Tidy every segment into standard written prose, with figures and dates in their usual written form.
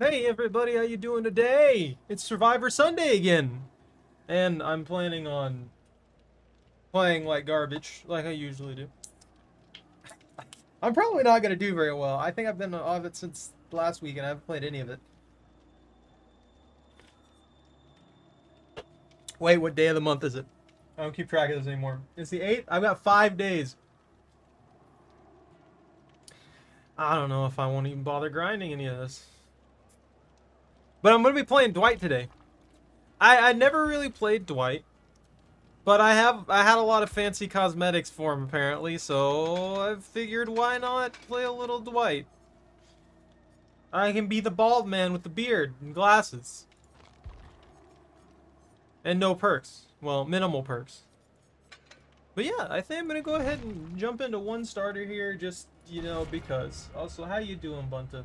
Hey everybody, how you doing today? It's Survivor Sunday again. And I'm planning on playing like garbage, like I usually do. I'm probably not gonna do very well. I think I've been off it since last week and I haven't played any of it. Wait, what day of the month is it? I don't keep track of this anymore. It's the 8th? I've got 5 days. I don't know if I won't even bother grinding any of this. But I'm gonna be playing Dwight today. I never really played Dwight. But I had a lot of fancy cosmetics for him apparently, so I figured why not play a little Dwight. I can be the bald man with the beard and glasses. And no perks. Well, minimal perks. But yeah, I think I'm gonna go ahead and jump into one starter here, just, you know, because. Also, how you doing, Bunta?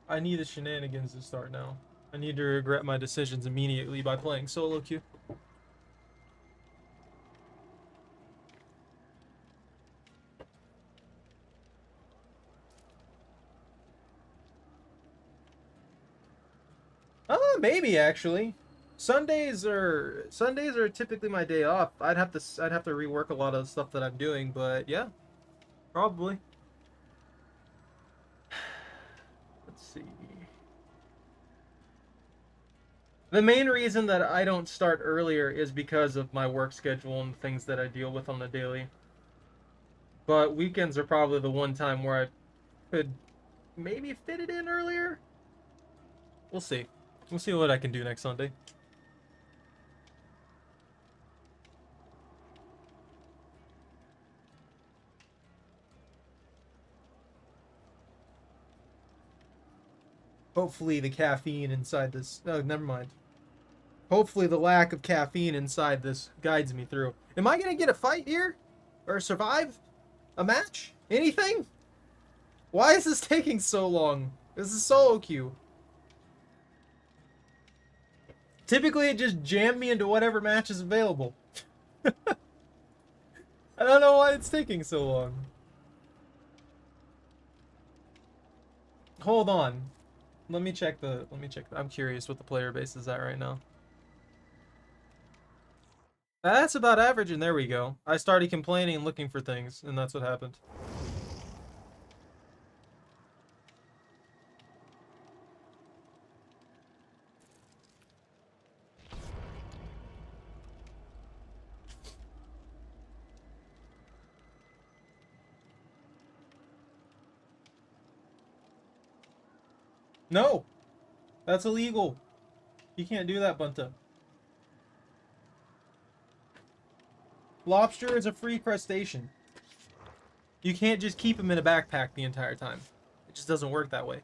I need the shenanigans to start now. I need to regret my decisions immediately by playing solo queue. Maybe actually. Sundays are typically my day off. I'd have to rework a lot of the stuff that I'm doing, but yeah, probably. Let's see. The main reason that I don't start earlier is because of my work schedule and things that I deal with on the daily. But weekends are probably the one time where I could maybe fit it in earlier. We'll see. We'll see what I can do next Sunday. Hopefully the caffeine inside this... Oh, never mind. Hopefully the lack of caffeine inside this guides me through. Am I going to get a fight here? Or survive? A match? Anything? Why is this taking so long? This is solo queue. Typically it just jammed me into whatever match is available. I don't know why it's taking so long. Hold on. Let me check the... I'm curious what the player base is at right now. That's about average, and there we go. I started complaining and looking for things, and that's what happened. No! That's illegal. You can't do that, Bunta. Lobster is a free crustacean. You can't just keep them in a backpack the entire time. It just doesn't work that way.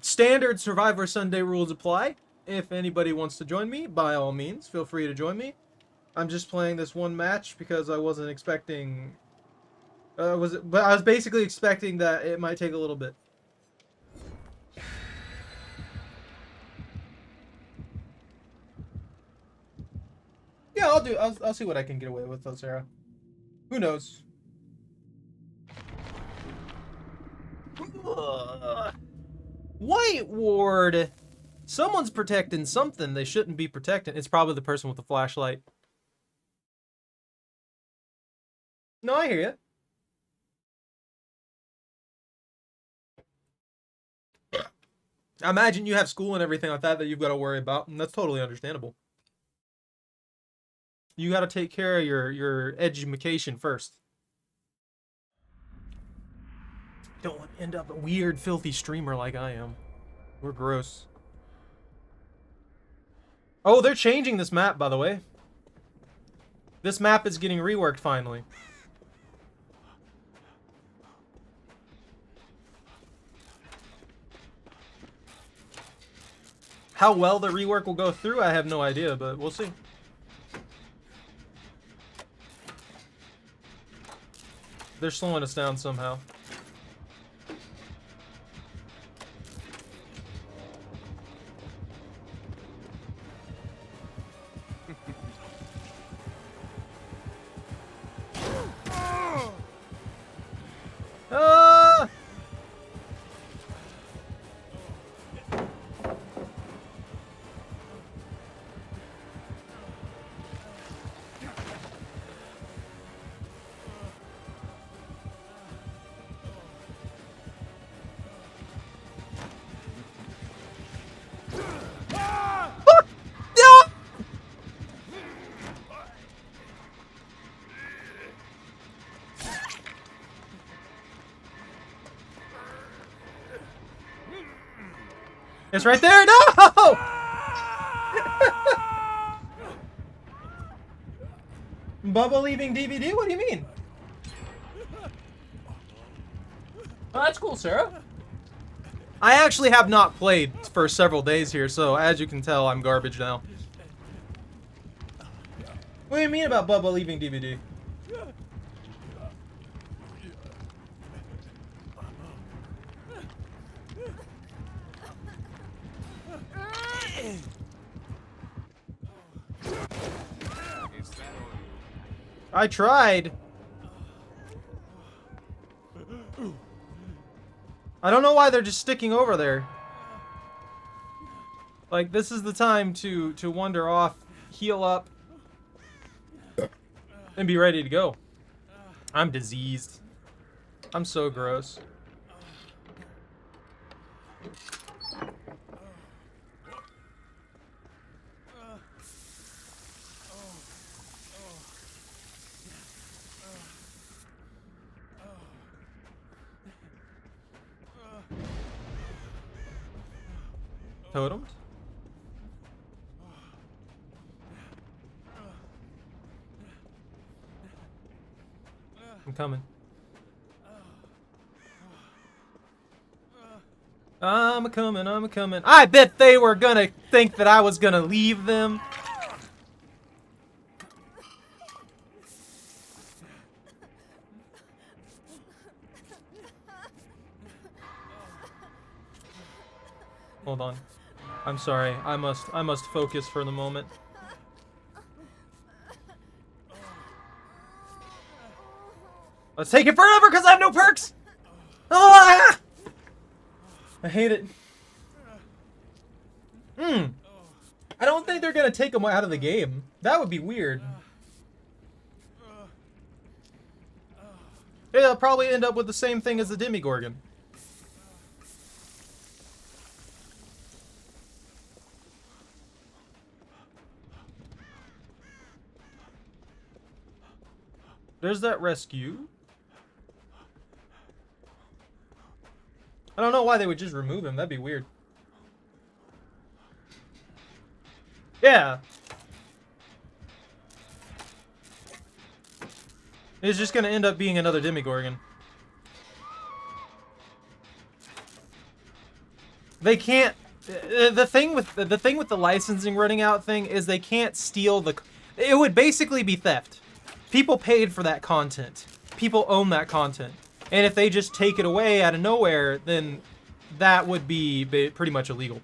Standard Survivor Sunday rules apply. If anybody wants to join me, by all means, feel free to join me. I'm just playing this one match because I wasn't expecting... but I was basically expecting that it might take a little bit. Yeah, I'll see what I can get away with, though, Sarah. Who knows? White Ward! Someone's protecting something they shouldn't be protecting. It's probably the person with the flashlight. No, I hear you. I imagine you have school and everything like that you've got to worry about, and that's totally understandable. You got to take care of your education first. Don't end up a weird, filthy streamer like I am. We're gross. Oh, they're changing this map, by the way. This map is getting reworked finally. How well the rework will go through, I have no idea, but we'll see. They're slowing us down somehow. It's right there. No! Bubba leaving DVD? What do you mean? Oh, that's cool, Sarah. I actually have not played for several days here, so as you can tell, I'm garbage now. What do you mean about Bubba leaving DVD? I tried. I don't know why they're just sticking over there. Like, this is the time to wander off, heal up, and be ready to go. I'm diseased. I'm so gross. Totems? I'm coming. I'm coming, I'm coming. I bet they were gonna think that I was gonna leave them. Hold on. I'm sorry. I must focus for the moment. Let's take it forever because I have no perks. Ah! I hate it. I don't think they're gonna take them out of the game. That would be weird. Yeah, they'll probably end up with the same thing as the Demogorgon. There's that rescue. I don't know why they would just remove him. That'd be weird. Yeah. It's just gonna end up being another Demogorgon. They can't. The thing with the licensing running out thing is they can't steal the. It would basically be theft. People paid for that content. People own that content. And if they just take it away out of nowhere, then that would be pretty much illegal.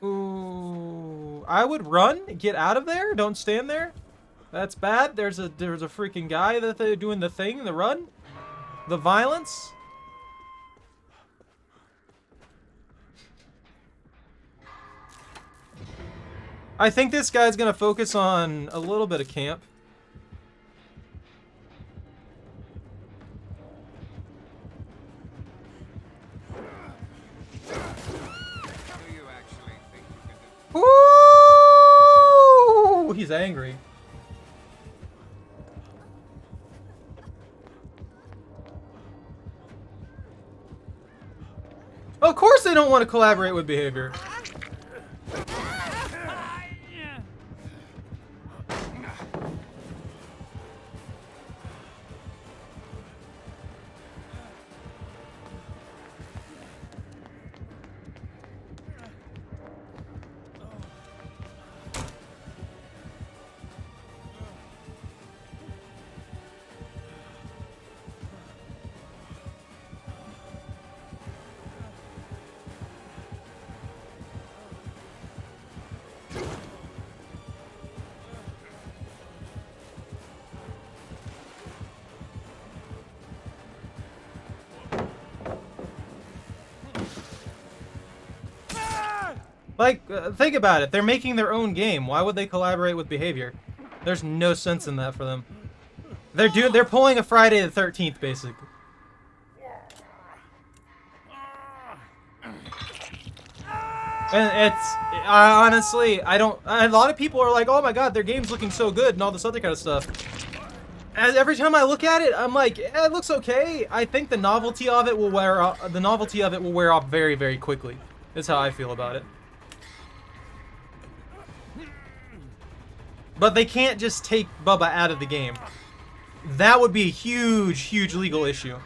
Ooh, I would run, get out of there. Don't stand there. That's bad. There's a freaking guy that they're doing the thing, the run, the violence. I think this guy's gonna focus on a little bit of camp. Ooh, he's angry. Of course they don't want to collaborate with behavior. Like, think about it. They're making their own game. Why would they collaborate with Behavior? There's no sense in that for them. They're pulling a Friday the 13th, basically. And honestly, I don't. A lot of people are like, "Oh my God, their game's looking so good," and all this other kind of stuff. As every time I look at it, I'm like, "It looks okay." I think the novelty of it will wear off. The novelty of it will wear off very, very quickly. Is how I feel about it. But they can't just take Bubba out of the game. That would be a huge, huge legal issue.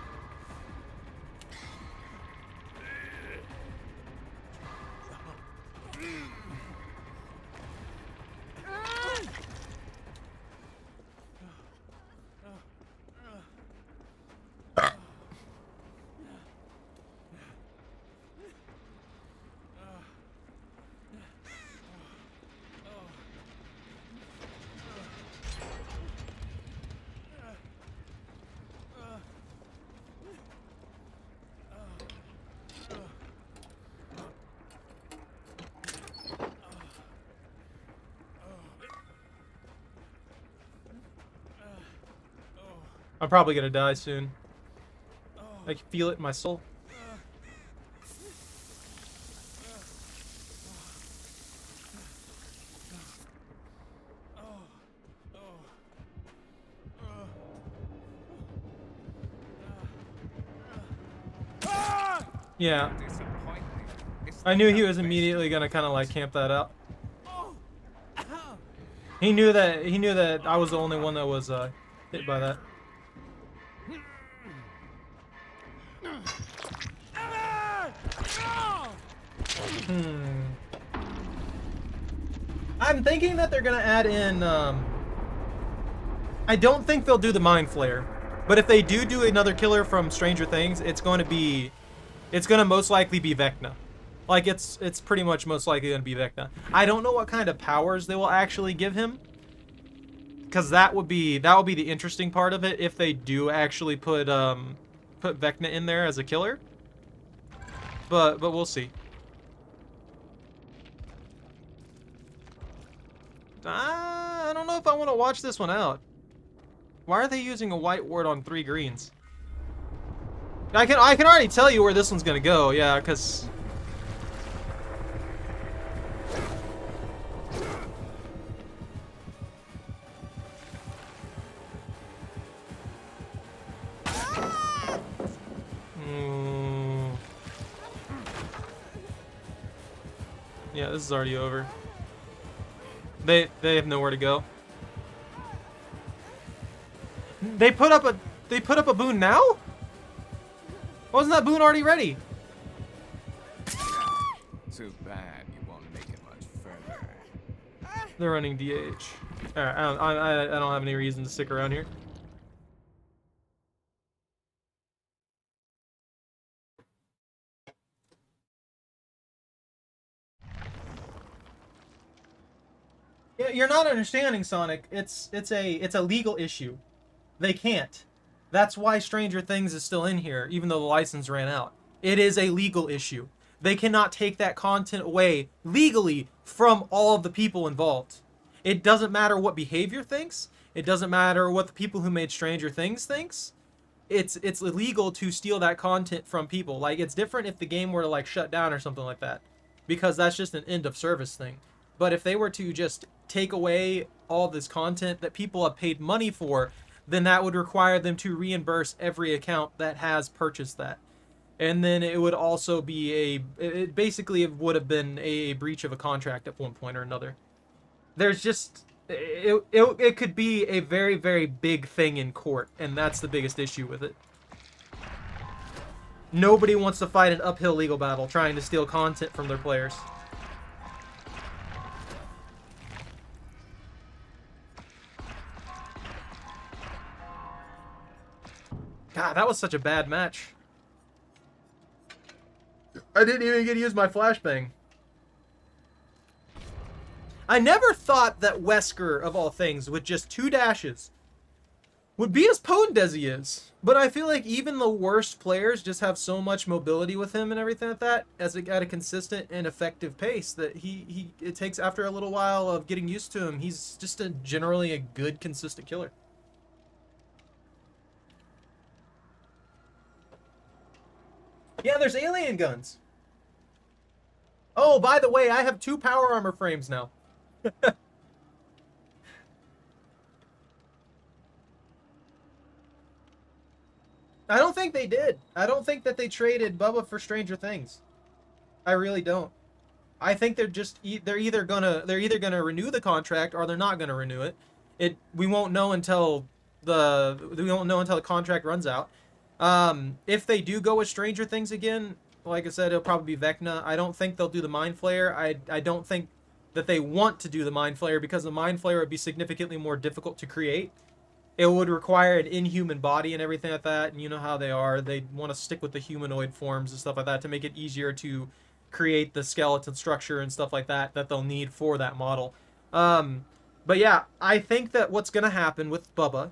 I'm probably gonna die soon. I can feel it in my soul. Yeah. I knew he was immediately gonna kind of like camp that out. He knew that I was the only one that was hit by that. I'm thinking that they're gonna add in. I don't think they'll do the Mind Flayer, but if they do another killer from Stranger Things, it's going to most likely be Vecna. Like it's pretty much most likely going to be Vecna. I don't know what kind of powers they will actually give him, because that would be the interesting part of it if they do actually put Vecna in there as a killer. But we'll see. I don't know if I want to watch this one out. Why are they using a white ward on 3 greens? I can already tell you where this one's gonna go, yeah, because yeah, this is already over. They have nowhere to go. They put up a boon now? Wasn't that boon already ready? Too bad you won't make it much further. They're running DH. Alright, I don't have any reason to stick around here. Yeah, you're not understanding, Sonic. It's a legal issue. They can't. That's why Stranger Things is still in here, even though the license ran out. It is a legal issue. They cannot take that content away legally from all of the people involved. It doesn't matter what Behavior thinks. It doesn't matter what the people who made Stranger Things thinks. It's illegal to steal that content from people. Like, it's different if the game were to like shut down or something like that, because that's just an end of service thing. But if they were to just take away all this content that people have paid money for, then that would require them to reimburse every account that has purchased that. And then it would also be it basically would have been a breach of a contract at one point or another. There's just, it could be a very, very big thing in court, and that's the biggest issue with it. Nobody wants to fight an uphill legal battle trying to steal content from their players. God, that was such a bad match. I didn't even get to use my flashbang. I never thought that Wesker, of all things, with just 2 dashes, would be as potent as he is. But I feel like even the worst players just have so much mobility with him and everything like that, at a consistent and effective pace, that it takes, after a little while of getting used to him, he's just generally a good, consistent killer. Yeah, there's alien guns. Oh, by the way, I have 2 power armor frames now. I don't think they did. I don't think that they traded Bubba for Stranger Things. I really don't. I think they're either gonna renew the contract or they're not gonna renew it. We won't know until the contract runs out. If they do go with Stranger Things again, like I said, it'll probably be Vecna. I don't think they'll do the Mind Flayer. I don't think that they want to do the Mind Flayer because the Mind Flayer would be significantly more difficult to create. It would require an inhuman body and everything like that, and you know how they are. They want to stick with the humanoid forms and stuff like that to make it easier to create the skeleton structure and stuff like that they'll need for that model. But yeah, I think that what's going to happen with Bubba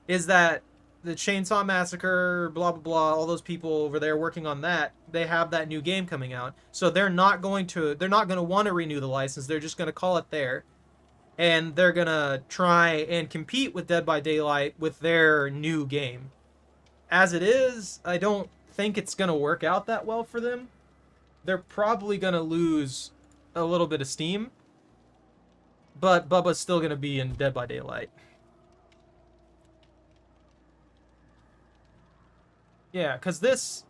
is that the Chainsaw Massacre, blah, blah, blah, all those people over there working on that, they have that new game coming out. So they're not going to want to renew the license. They're just going to call it there. And they're going to try and compete with Dead by Daylight with their new game. As it is, I don't think it's going to work out that well for them. They're probably going to lose a little bit of steam. But Bubba's still going to be in Dead by Daylight. Yeah, because this...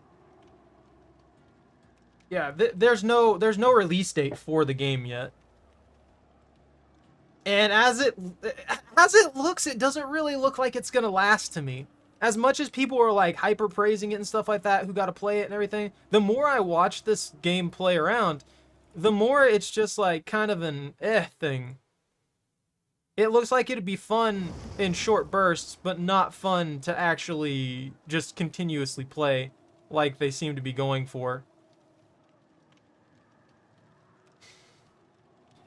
Yeah, there's no release date for the game yet. And as it looks, it doesn't really look like it's gonna last to me. As much as people are like hyper praising it and stuff like that, who got to play it and everything, the more I watch this game play around, the more it's just like kind of an thing. It looks like it'd be fun in short bursts, but not fun to actually just continuously play like they seem to be going for.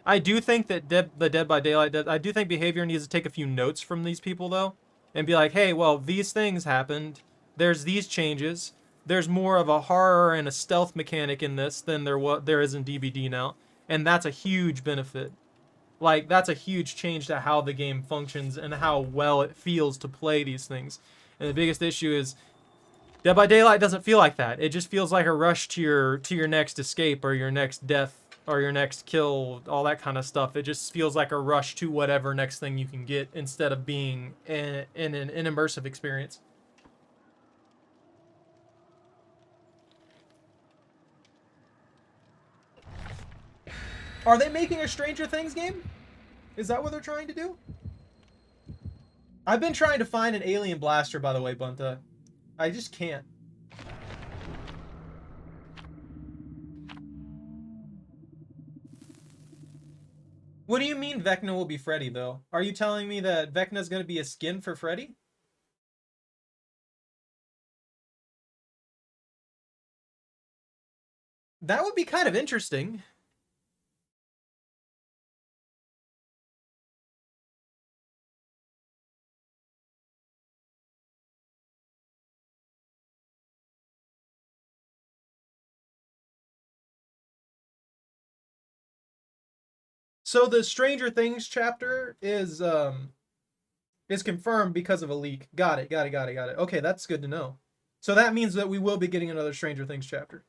I do think that the Dead by Daylight, I do think Behavior needs to take a few notes from these people, though, and be like, hey, well, these things happened. There's these changes. There's more of a horror and a stealth mechanic in this than there is in DBD now, and that's a huge benefit. Like, that's a huge change to how the game functions and how well it feels to play these things. And the biggest issue is Dead by Daylight doesn't feel like that. It just feels like a rush to your next escape or your next death or your next kill, all that kind of stuff. It just feels like a rush to whatever next thing you can get instead of being in an immersive experience. Are they making a Stranger Things game? Is that what they're trying to do? I've been trying to find an alien blaster, by the way, Bunta. I just can't. What do you mean Vecna will be Freddy, though? Are you telling me that Vecna's going to be a skin for Freddy? That would be kind of interesting. So the Stranger Things chapter is confirmed because of a leak. Got it. Okay, that's good to know. So that means that we will be getting another Stranger Things chapter.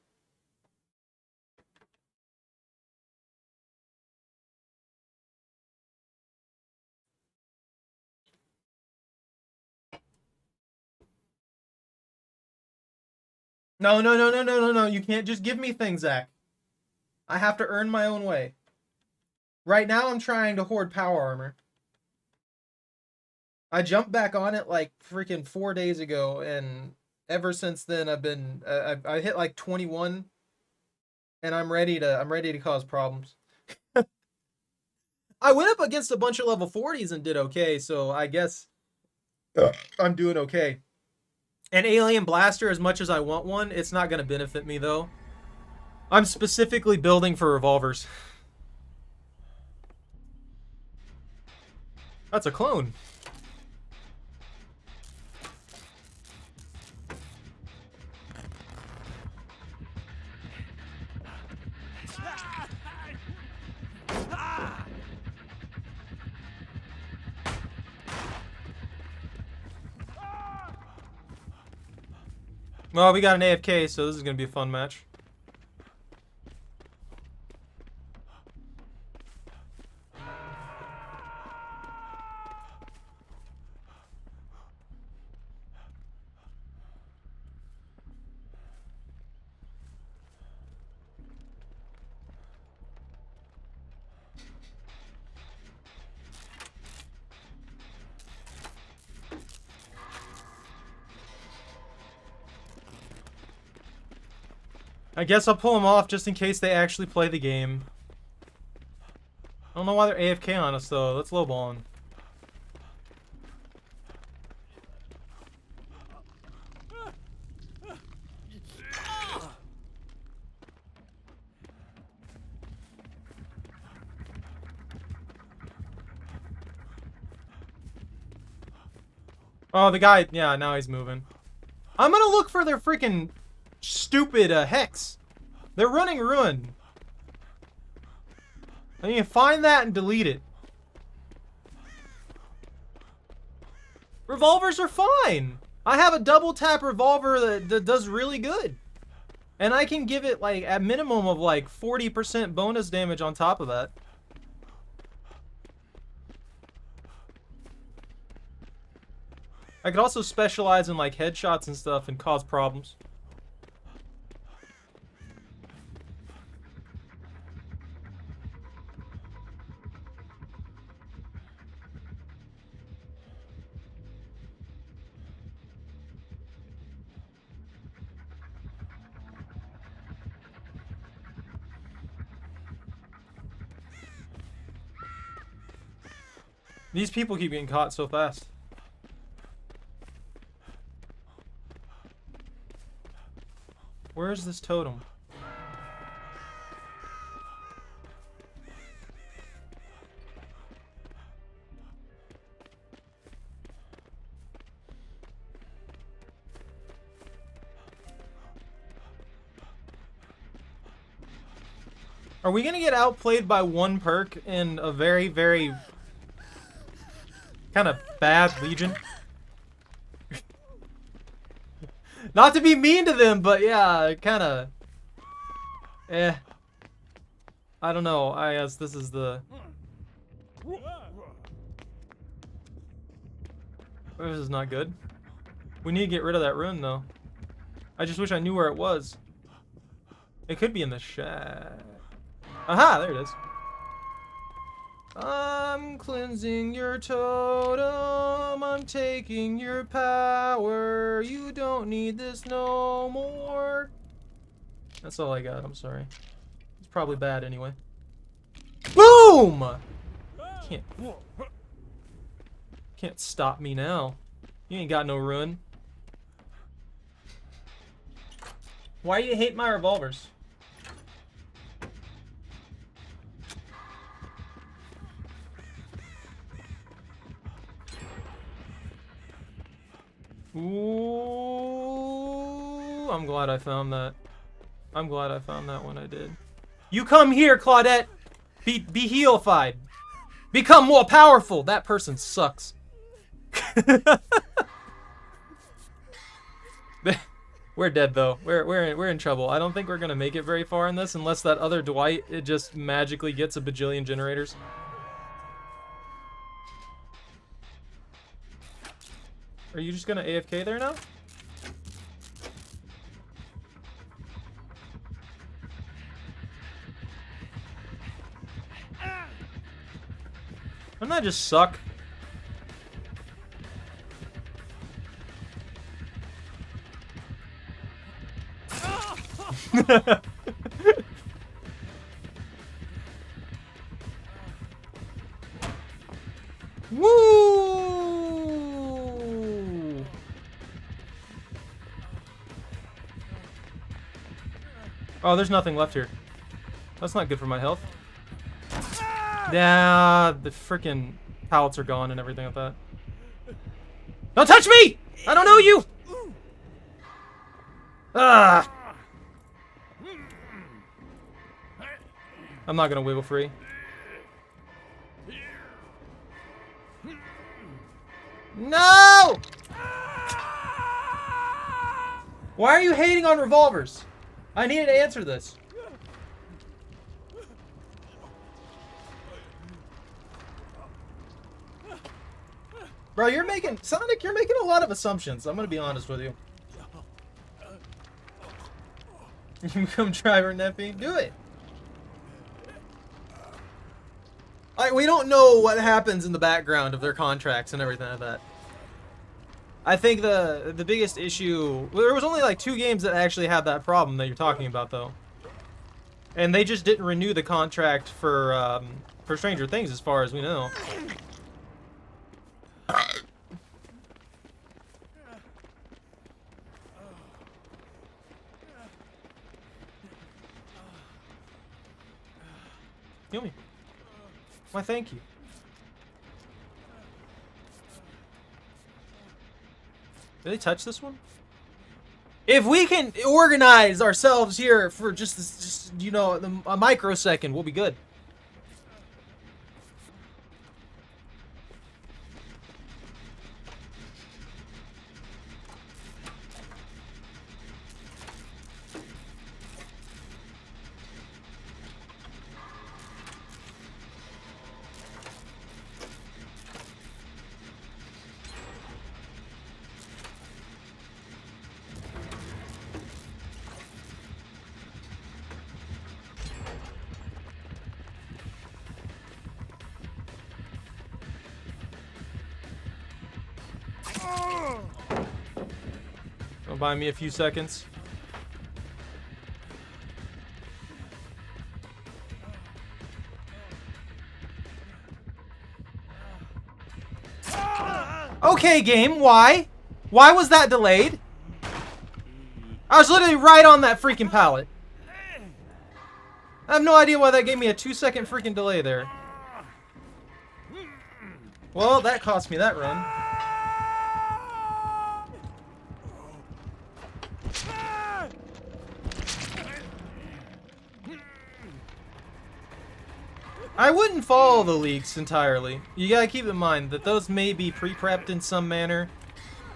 No. You can't just give me things, Zach. I have to earn my own way. Right now, I'm trying to hoard power armor. I jumped back on it like freaking 4 days ago, and ever since then, I've been I hit like 21, and I'm ready to cause problems. I went up against a bunch of level 40s and did okay, so I guess I'm doing okay. An alien blaster, as much as I want one, it's not going to benefit me though. I'm specifically building for revolvers. That's a clone. Well, we got an AFK, so this is gonna be a fun match. I guess I'll pull them off just in case they actually play the game. I don't know why they're AFK on us though. Let's lowball them. Oh, the guy, yeah, now he's moving. I'm gonna look for their freaking stupid hex. They're running ruin. I need to find that and delete it. Revolvers are fine. I have a double tap revolver that does really good. And I can give it like a minimum of like 40% bonus damage on top of that. I could also specialize in like headshots and stuff and cause problems. These people keep getting caught so fast. Where's this totem? Are we gonna get outplayed by one perk in a very, very kind of bad Legion? Not to be mean to them, but yeah, kind of. I don't know. I guess this is the. This is not good. We need to get rid of that rune, though. I just wish I knew where it was. It could be in the shack. Aha, there it is. I'm cleansing your totem, I'm taking your power, you don't need this no more. That's all I got, I'm sorry. It's probably bad anyway. Boom! Can't stop me now. You ain't got no ruin. Why do you hate my revolvers? Ooh, I'm glad I found that. I'm glad I found that when I did. You come here, Claudette. Be healified. Become more powerful. That person sucks. We're dead though. We're in trouble. I don't think we're gonna make it very far in this unless that other Dwight it just magically gets a bajillion generators. Are you just gonna AFK there now? Doesn't that just suck? Woo! Oh, there's nothing left here. That's not good for my health. Yeah, the freaking pallets are gone and everything like that. Don't touch me! I don't know you! I'm not gonna wiggle free. No! Why are you hating on revolvers? I needed to answer this. Bro, you're making... Sonic, you're making a lot of assumptions. I'm gonna be honest with you. You become driver, Neffy? Do it. We don't know what happens in the background of their contracts and everything like that. I think the biggest issue... Well, there was only like 2 games that actually had that problem that you're talking about, though. And they just didn't renew the contract for Stranger Things, as far as we know. Heal me. Why, thank you. Did they touch this one? If we can organize ourselves here for just this, you know, a microsecond, we'll be good. Don't buy me a few seconds. Okay, game, why? Why was that delayed? I was literally right on that freaking pallet. I have no idea why that gave me a 2-second freaking delay there. Well, that cost me that run. I wouldn't follow the leaks entirely. You gotta keep in mind that those may be pre-prepped in some manner,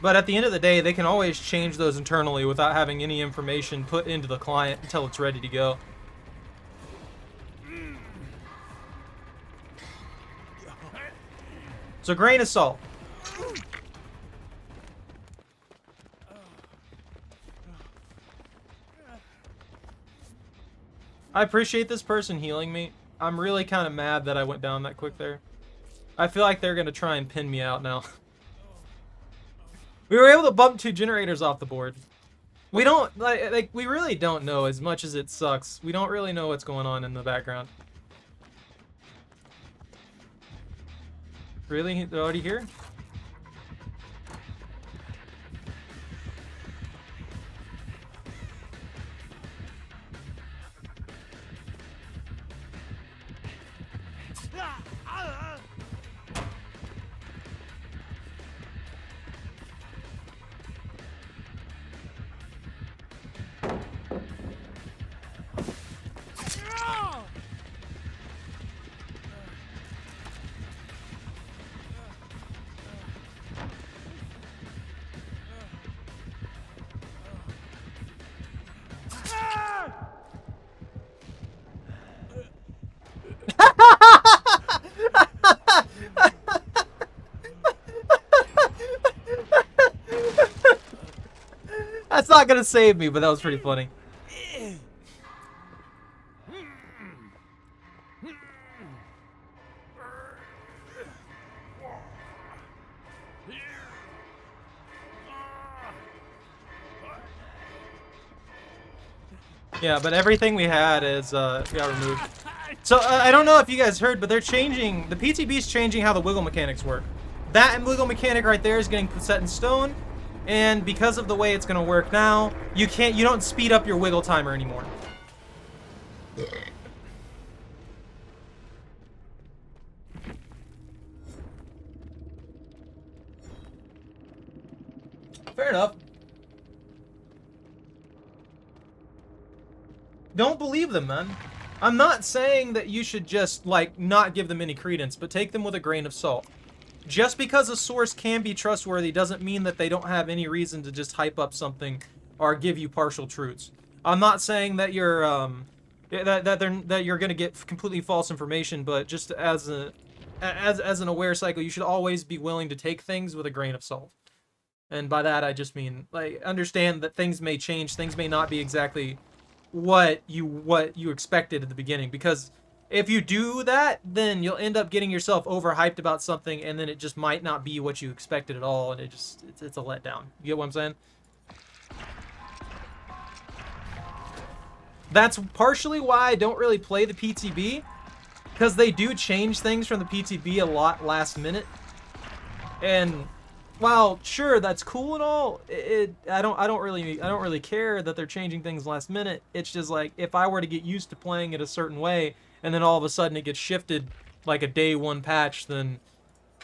but at the end of the day, they can always change those internally without having any information put into the client until it's ready to go. So, grain of salt. I appreciate this person healing me. I'm really kind of mad that I went down that quick there. I feel like they're going to try and pin me out now. We were able to bump 2 generators off the board. We don't, like, we really don't know, as much as it sucks. We don't really know what's going on in the background. Really? They're already here? That's not gonna save me, but that was pretty funny. Yeah, but everything we had is got removed. So I don't know if you guys heard, but they're changing, the PTB's changing how the wiggle mechanics work. That wiggle mechanic right there is getting set in stone, and because of the way it's gonna work now, you don't speed up your wiggle timer anymore. Fair enough. Don't believe them, man. I'm not saying that you should just, like, not give them any credence, but take them with a grain of salt. Just because a source can be trustworthy doesn't mean that they don't have any reason to just hype up something or give you partial truths. I'm not saying that you're that you're gonna get completely false information, but just as an aware cycle, you should always be willing to take things with a grain of salt. And by that I just mean, like, understand that things may change, things may not be exactly what you expected at the beginning, because if you do that, then you'll end up getting yourself overhyped about something, and then it just might not be what you expected at all, and it's a letdown. You get what I'm saying? That's partially why I don't really play the PTB, because they do change things from the PTB a lot last minute. And while sure that's cool and all, I don't really care that they're changing things last minute. It's just like, if I were to get used to playing it a certain way, and then all of a sudden it gets shifted like a day one patch, then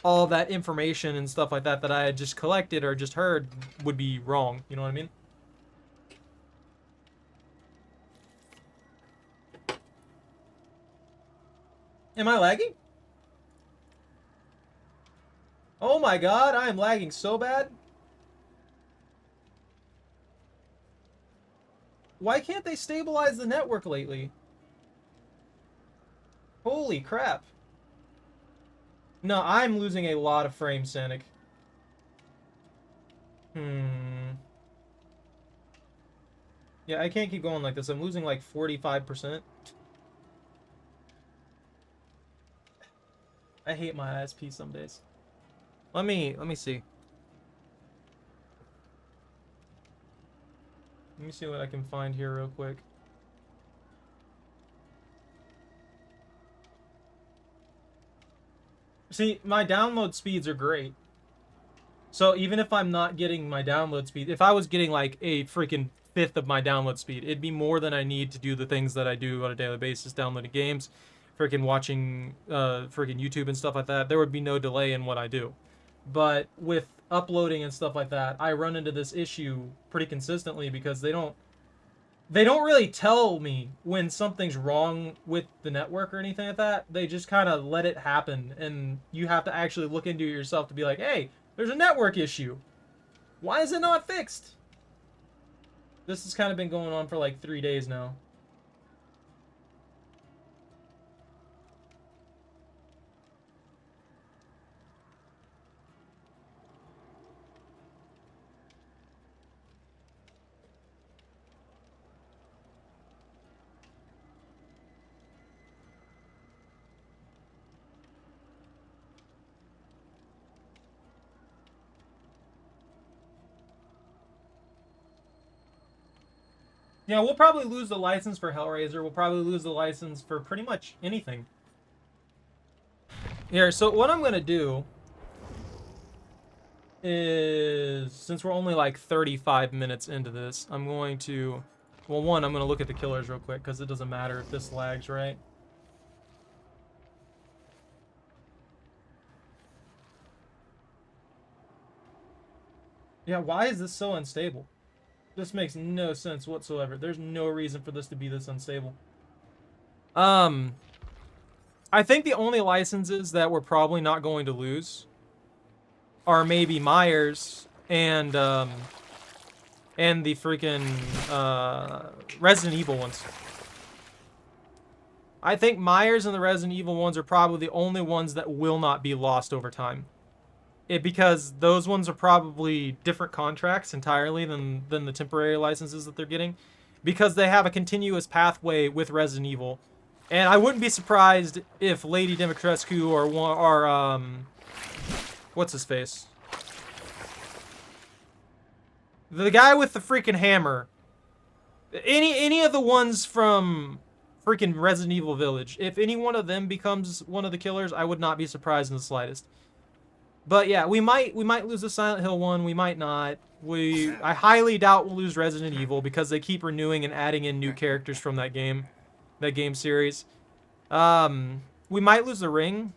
all that information and stuff like that that I had just collected or just heard would be wrong. You know what I mean? Am I lagging? Oh my god, I am lagging so bad. Why can't they stabilize the network lately? Holy crap. No, I'm losing a lot of frames, Sanic. Yeah, I can't keep going like this. I'm losing like 45%. I hate my ISP some days. Let me see. Let me see what I can find here real quick. See, my download speeds are great. So even if I'm not getting my download speed, if I was getting like a freaking fifth of my download speed, it'd be more than I need to do the things that I do on a daily basis, downloading games, freaking watching freaking YouTube and stuff like that. There would be no delay in what I do. But with uploading and stuff like that, I run into this issue pretty consistently because they don't really tell me when something's wrong with the network or anything like that. They just kind of let it happen, and you have to actually look into it yourself to be like, hey, there's a network issue. Why is it not fixed? This has kind of been going on for like 3 days now. Yeah, we'll probably lose the license for Hellraiser. We'll probably lose the license for pretty much anything. Here, so what I'm going to do is, since we're only like 35 minutes into this, I'm going to, well, one, I'm going to look at the killers real quick, because it doesn't matter if this lags, right? Yeah, why is this so unstable? This makes no sense whatsoever. There's no reason for this to be this unstable. I think the only licenses that we're probably not going to lose are maybe Myers and the freaking Resident Evil ones. I think Myers and the Resident Evil ones are probably the only ones that will not be lost over time. Because those ones are probably different contracts entirely than the temporary licenses that they're getting, because they have a continuous pathway with Resident Evil. And I wouldn't be surprised if Lady Dimitrescu or what's his face? The guy with the freaking hammer. Any of the ones from freaking Resident Evil Village, if any one of them becomes one of the killers, I would not be surprised in the slightest. But yeah, we might lose the Silent Hill one, we might not. I highly doubt we'll lose Resident Evil, because they keep renewing and adding in new characters from that game series. We might lose The Ring.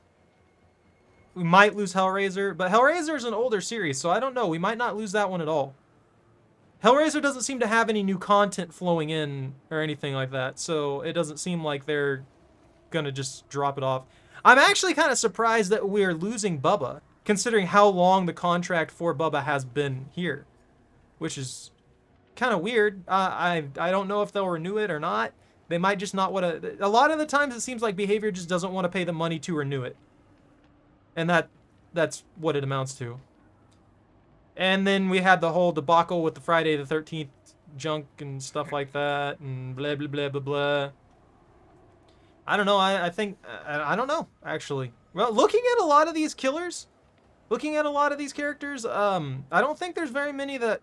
We might lose Hellraiser, but Hellraiser is an older series, so I don't know. We might not lose that one at all. Hellraiser doesn't seem to have any new content flowing in or anything like that, so it doesn't seem like they're gonna just drop it off. I'm actually kind of surprised that we're losing Bubba, considering how long the contract for Bubba has been here, which is kind of weird. I don't know if they'll renew it or not. They might just not want to. A lot of the times it seems like Behavior just doesn't want to pay the money to renew it, and that's what it amounts to. And then we had the whole debacle with the Friday the 13th junk and stuff like that, and blah blah blah blah blah. I don't know. I think I don't know actually. Well, looking at a lot of these killers, looking at a lot of these characters, I don't think there's very many that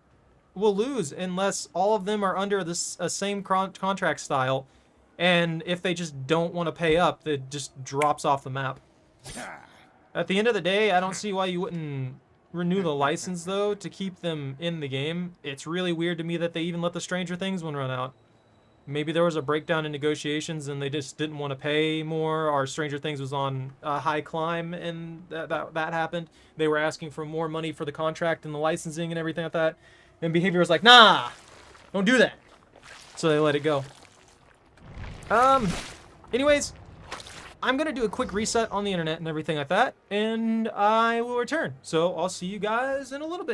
will lose unless all of them are under this same contract style, and if they just don't want to pay up, it just drops off the map. At the end of the day, I don't see why you wouldn't renew the license though to keep them in the game. It's really weird to me that they even let the Stranger Things one run out. Maybe there was a breakdown in negotiations and they just didn't want to pay more, or Stranger Things was on a high climb and that happened. They were asking for more money for the contract and the licensing and everything like that. And Behavior was like, nah, don't do that. So they let it go. Anyways, I'm going to do a quick reset on the internet and everything like that, and I will return. So I'll see you guys in a little bit here.